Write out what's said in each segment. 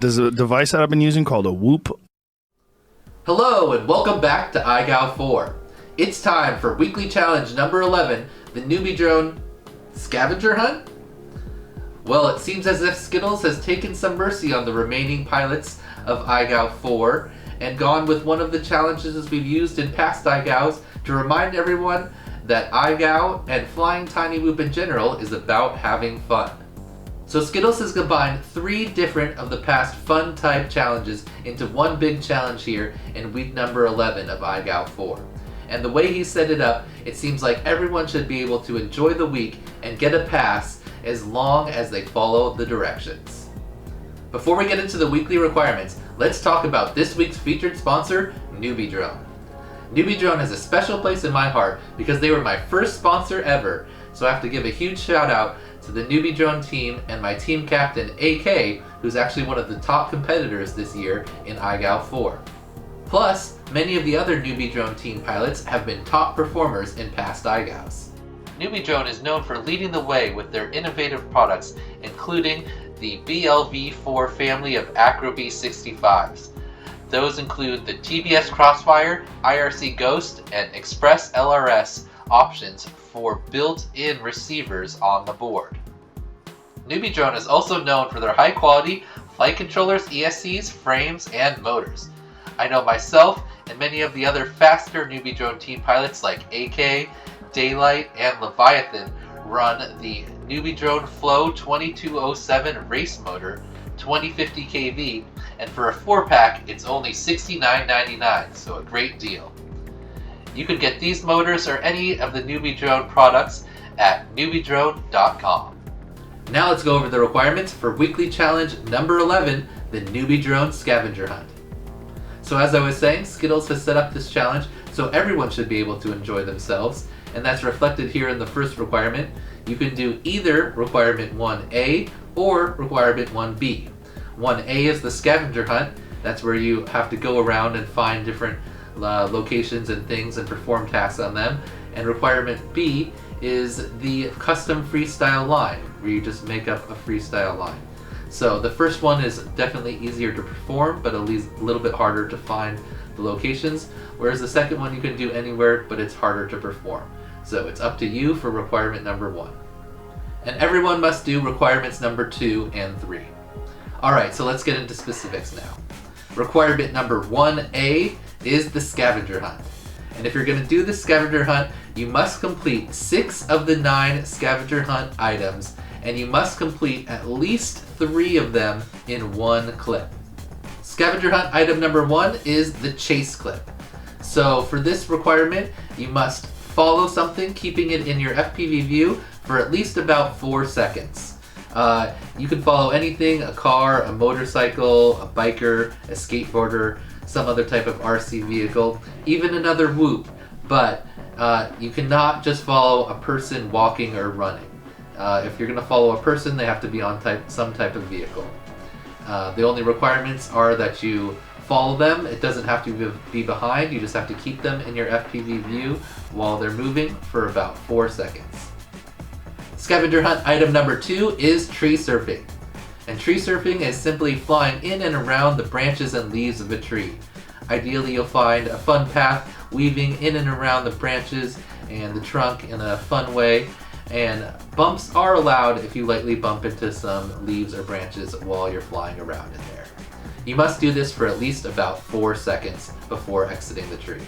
There's a device that I've been using called a Whoop. Hello and welcome back to IGOW4. It's time for weekly challenge number 11, the NewBeeDrone Scavenger Hunt? Well, it seems as if Skittles has taken some mercy on the remaining pilots of IGOW4 and gone with one of the challenges we've used in past IGOWs to remind everyone that IGOW and Flying Tiny Whoop in general is about having fun. So Skittles has combined 3 different of the past fun type challenges into one big challenge here in week number 11 of IGOW4. And the way he set it up, it seems like everyone should be able to enjoy the week and get a pass as long as they follow the directions. Before we get into the weekly requirements, let's talk about this week's featured sponsor, NewBeeDrone. NewBeeDrone has a special place in my heart because they were my first sponsor ever, so I have to give a huge shout out to the NewBeeDrone team and my team captain AK, who's actually one of the top competitors this year in IGOW4. Plus, many of the other NewBeeDrone team pilots have been top performers in past IGOWs. NewBeeDrone is known for leading the way with their innovative products, including the BLV4 family of Acro B65s. Those include the TBS Crossfire, IRC Ghost, and Express LRS options for built-in receivers on the board. NewBeeDrone is also known for their high-quality flight controllers, ESCs, frames, and motors. I know myself and many of the other faster NewBeeDrone team pilots like AK, Daylight, and Leviathan run the NewBeeDrone Flow 2207 race motor, 2050 kV, and for a 4-pack it's only $69.99, so a great deal. You can get these motors or any of the NewBeeDrone products at newbeedrone.com. Now let's go over the requirements for weekly challenge number 11, the NewBeeDrone Scavenger Hunt. So as I was saying, Skittles has set up this challenge so everyone should be able to enjoy themselves, and that's reflected here in the first requirement. You can do either requirement 1A or requirement 1B. 1A is the Scavenger Hunt. That's where you have to go around and find different locations and things and perform tasks on them. And requirement B is the custom freestyle line, where you just make up a freestyle line. So the first one is definitely easier to perform, but at least a little bit harder to find the locations, whereas the second one you can do anywhere, but it's harder to perform. So it's up to you for requirement number 1. And everyone must do requirements number 2 and 3. Alright, so let's get into specifics now. Requirement number 1A is the Scavenger Hunt. And if you're going to do the Scavenger Hunt, you must complete 6 of the 9 Scavenger Hunt items, and you must complete at least 3 of them in one clip. Scavenger Hunt item number 1 is the chase clip. So for this requirement, you must follow something, keeping it in your FPV view for at least about 4 seconds. You can follow anything, a car, a motorcycle, a biker, a skateboarder, some other type of RC vehicle, even another whoop, but you cannot just follow a person walking or running. If you're going to follow a person, they have to be on some type of vehicle. The only requirements are that you follow them. It doesn't have to be behind, you just have to keep them in your FPV view while they're moving for about 4 seconds. Scavenger Hunt item number 2 is tree surfing. And tree surfing is simply flying in and around the branches and leaves of a tree. Ideally, you'll find a fun path weaving in and around the branches and the trunk in a fun way. And bumps are allowed if you lightly bump into some leaves or branches while you're flying around in there. You must do this for at least about 4 seconds before exiting the tree.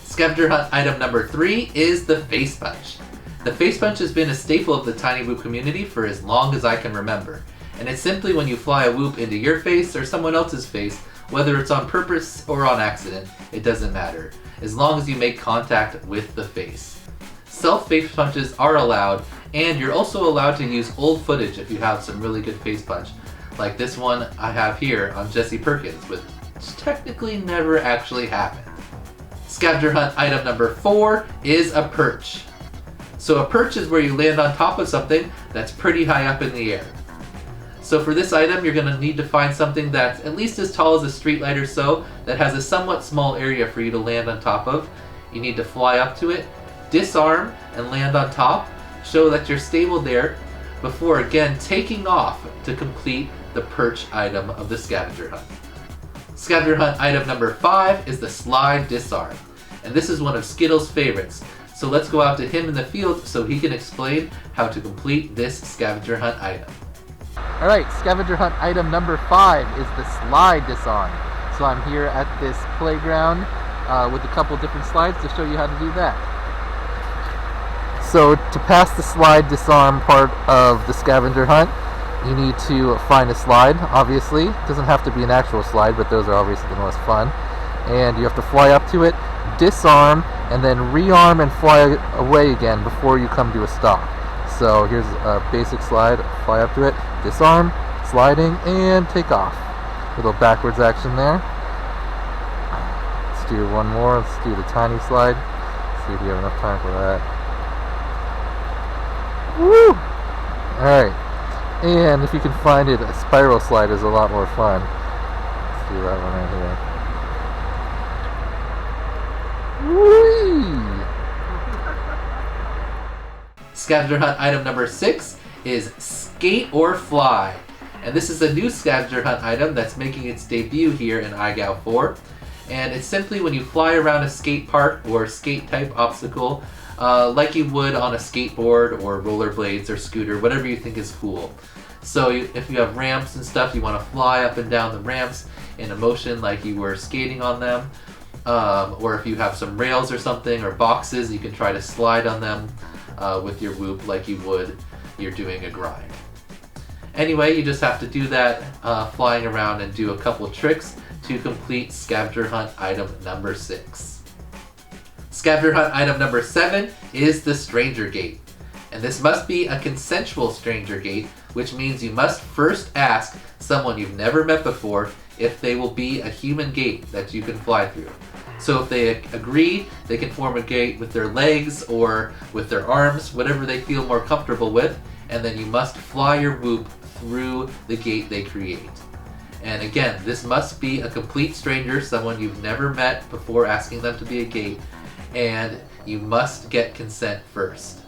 Scavenger Hunt item number 3 is the Facepunch. The Facepunch has been a staple of the Tiny Whoop community for as long as I can remember, and it's simply when you fly a whoop into your face or someone else's face, whether it's on purpose or on accident, it doesn't matter, as long as you make contact with the face. Self-Facepunches are allowed, and you're also allowed to use old footage if you have some really good Facepunch, like this one I have here on Jesse Perkins, which technically never actually happened. Scavenger Hunt item number 4 is a Perch. So a perch is where you land on top of something that's pretty high up in the air. So for this item, you're going to need to find something that's at least as tall as a streetlight or so, that has a somewhat small area for you to land on top of. You need to fly up to it, disarm, and land on top, show that you're stable there, before again taking off to complete the Perch item of the Scavenger Hunt. Scavenger Hunt item number 5 is the Slide Disarm, and this is one of Skittles' favorites. So let's go out to him in the field so he can explain how to complete this Scavenger Hunt item. Alright, Scavenger Hunt item number 5 is the Slide Disarm. So I'm here at this playground with a couple different slides to show you how to do that. So to pass the Slide Disarm part of the Scavenger Hunt, you need to find a slide, obviously. It doesn't have to be an actual slide, but those are obviously the most fun. And you have to fly up to it, disarm, and then rearm and fly away again before you come to a stop. So here's a basic slide, fly up to it, disarm, sliding, and take off. Little backwards action there. Let's do one more, let's do the tiny slide. See if we have enough time for that. Woo! Alright, and if you can find it, a spiral slide is a lot more fun. Let's do that one right here. Whee! Scavenger Hunt item number 6 is Skate or Fly. And this is a new Scavenger Hunt item that's making its debut here in IGOW4. And it's simply when you fly around a skate park or skate type obstacle like you would on a skateboard or rollerblades or scooter, whatever you think is cool. So if you have ramps and stuff, you want to fly up and down the ramps in a motion like you were skating on them. Or if you have some rails or something or boxes, you can try to slide on them with your whoop like you would you're doing a grind. Anyway, you just have to do that flying around and do a couple tricks to complete Scavenger Hunt item number 6. Scavenger Hunt item number 7 is the Stranger Gate. And this must be a consensual stranger gate, which means you must first ask someone you've never met before if they will be a human gate that you can fly through. So if they agree, they can form a gate with their legs or with their arms, whatever they feel more comfortable with, and then you must fly your whoop through the gate they create. And again, this must be a complete stranger, someone you've never met before asking them to be a gate, and you must get consent first.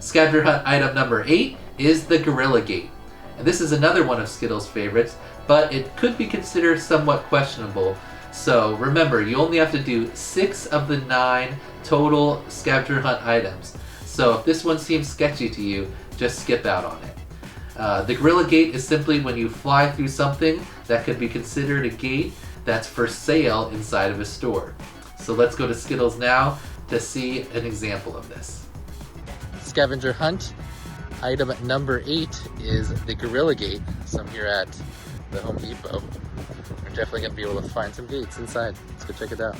Scavenger Hunt item number 8 is the Gorilla Gate. And this is another one of Skittles' favorites, but it could be considered somewhat questionable. So remember, you only have to do 6 of the 9 total Scavenger Hunt items. So if this one seems sketchy to you, just skip out on it. The Gorilla Gate is simply when you fly through something that could be considered a gate that's for sale inside of a store. So let's go to Skittles now to see an example of this. Scavenger Hunt item number 8 is the Gorilla Gate. So I'm here at the Home Depot. We're definitely going to be able to find some gates inside. Let's go check it out.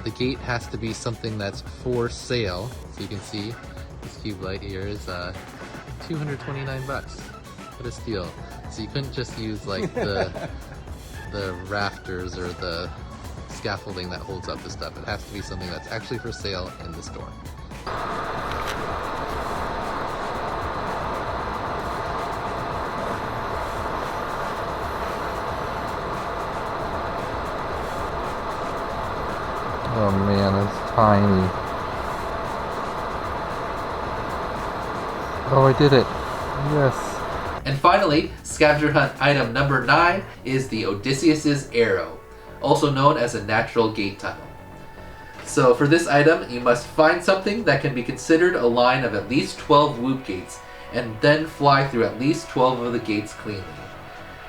The gate has to be something that's for sale. So you can see this cube light here is $229. What a steal. So you couldn't just use like the rafters or the scaffolding that holds up the stuff. It has to be something that's actually for sale in the store. Oh man, it's tiny. Oh, I did it. Yes. And finally, Scavenger Hunt item number 9 is the Odysseus's Arrow, also known as a natural gate tunnel. So for this item, you must find something that can be considered a line of at least 12 whoop gates, and then fly through at least 12 of the gates cleanly.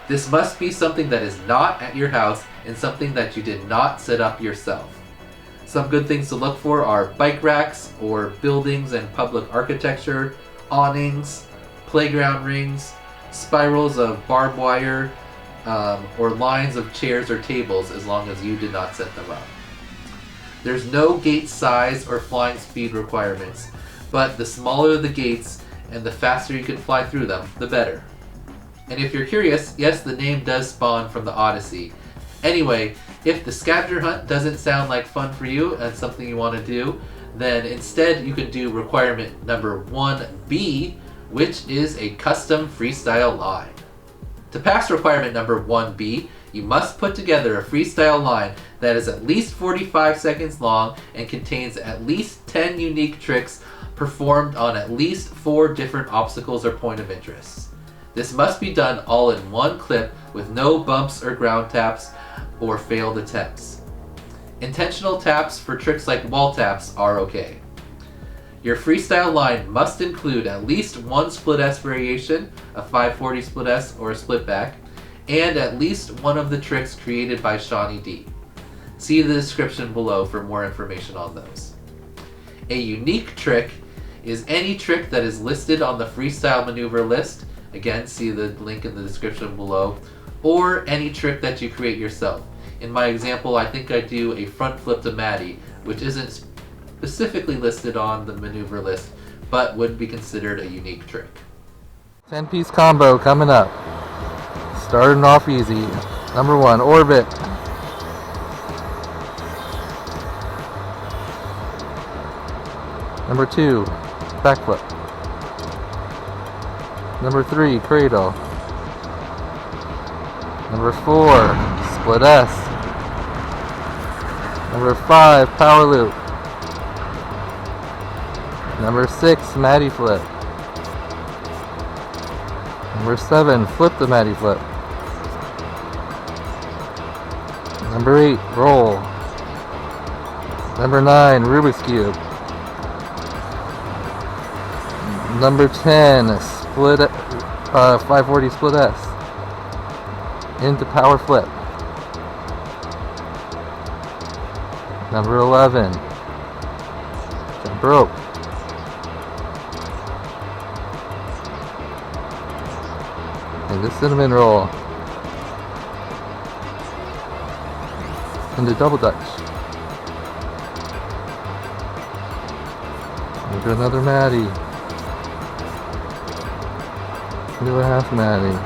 This must be something that is not at your house and something that you did not set up yourself. Some good things to look for are bike racks or buildings and public architecture, awnings, playground rings, spirals of barbed wire, or lines of chairs or tables as long as you did not set them up. There's no gate size or flying speed requirements, but the smaller the gates and the faster you can fly through them, the better. And if you're curious, yes, the name does spawn from the Odyssey. Anyway, if the Scavenger Hunt doesn't sound like fun for you and something you want to do, then instead you can do requirement number 1B, which is a custom freestyle line. To pass requirement number 1B, you must put together a freestyle line that is at least 45 seconds long and contains at least 10 unique tricks performed on at least 4 different obstacles or point of interest. This must be done all in one clip with no bumps or ground taps or failed attempts. Intentional taps for tricks like wall taps are okay. Your freestyle line must include at least one split S variation, a 540 split S or a split back, and at least one of the tricks created by Shawnee D. See the description below for more information on those. A unique trick is any trick that is listed on the freestyle maneuver list, again see the link in the description below, or any trick that you create yourself. In my example, I think I do a front flip to Maddie, which isn't specifically listed on the maneuver list, but would be considered a unique trick. 10-piece combo coming up. Starting off easy. Number 1, orbit. Number 2, backflip. Number 3, cradle. Number 4, split S. Number 5, power loop. Number 6, Maddie flip. Number 7, flip the Maddie flip. Number 8, roll. Number 9, Rubik's Cube. Number 10, split 540 split S into power flip. Number 11, jump rope. And the cinnamon roll into double dutch. Into another Maddie. Into a half Maddie.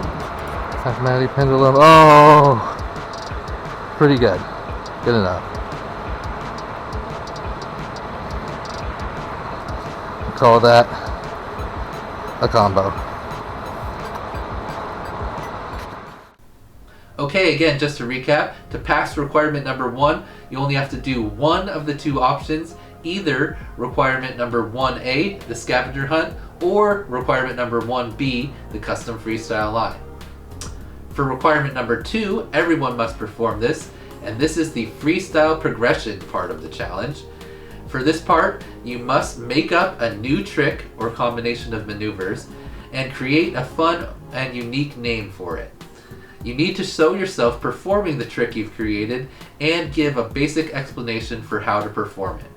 Half Maddie pendulum. Oh! Pretty good. Good enough. Call that a combo. Okay, again, just to recap, to pass requirement number 1, you only have to do one of the two options, either requirement number 1A, the Scavenger Hunt, or requirement number 1B, the custom freestyle line. For requirement number 2, everyone must perform this, and this is the freestyle progression part of the challenge. For this part, you must make up a new trick or combination of maneuvers and create a fun and unique name for it. You need to show yourself performing the trick you've created and give a basic explanation for how to perform it.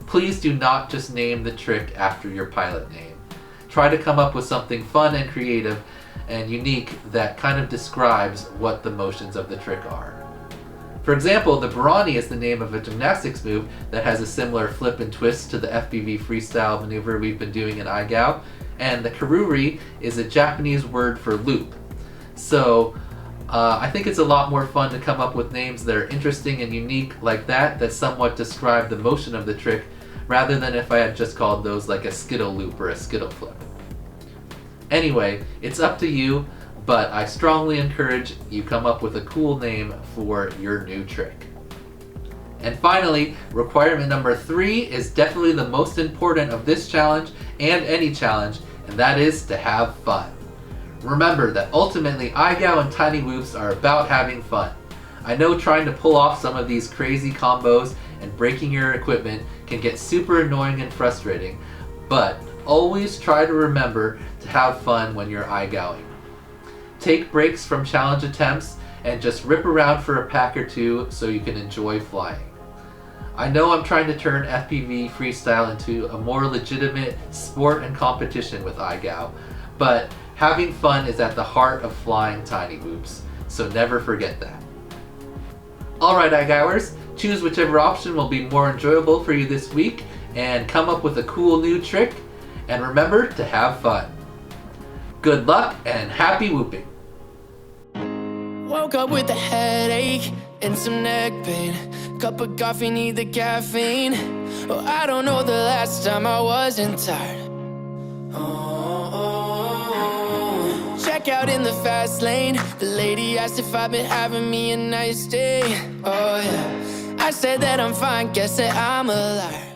Please do not just name the trick after your pilot name. Try to come up with something fun and creative and unique that kind of describes what the motions of the trick are. For example, the Barani is the name of a gymnastics move that has a similar flip and twist to the FPV freestyle maneuver we've been doing in IGOW, and the Karuri is a Japanese word for loop. So I think it's a lot more fun to come up with names that are interesting and unique like that somewhat describe the motion of the trick, rather than if I had just called those like a skittle loop or a skittle flip. Anyway, it's up to you, but I strongly encourage you come up with a cool name for your new trick. And finally, requirement number 3 is definitely the most important of this challenge and any challenge, and that is to have fun. Remember that ultimately IGOW and Tiny Whoops are about having fun. I know trying to pull off some of these crazy combos and breaking your equipment can get super annoying and frustrating, but always try to remember to have fun when you're IGOWing. Take breaks from challenge attempts and just rip around for a pack or two so you can enjoy flying. I know I'm trying to turn FPV freestyle into a more legitimate sport and competition with IGOW, but having fun is at the heart of flying Tiny Whoops, so never forget that. Alright IGOWers, choose whichever option will be more enjoyable for you this week and come up with a cool new trick, and remember to have fun. Good luck and happy whooping! Woke up with a headache and some neck pain. Cup of coffee, need the caffeine. Oh, I don't know the last time I wasn't tired. Check out in the fast lane. The lady asked if I've been having me a nice day. Oh yeah, I said that I'm fine, guess that I'm a liar.